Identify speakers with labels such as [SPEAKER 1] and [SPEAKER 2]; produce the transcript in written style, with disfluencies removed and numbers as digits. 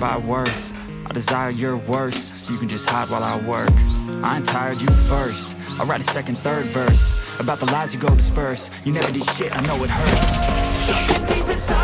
[SPEAKER 1] by worth. I desire your worst, so you can just hide while I work. I ain't tired, you first. I'll write a second, third verse about the lies you go disperse. You never did shit, I know it hurts. Something deep inside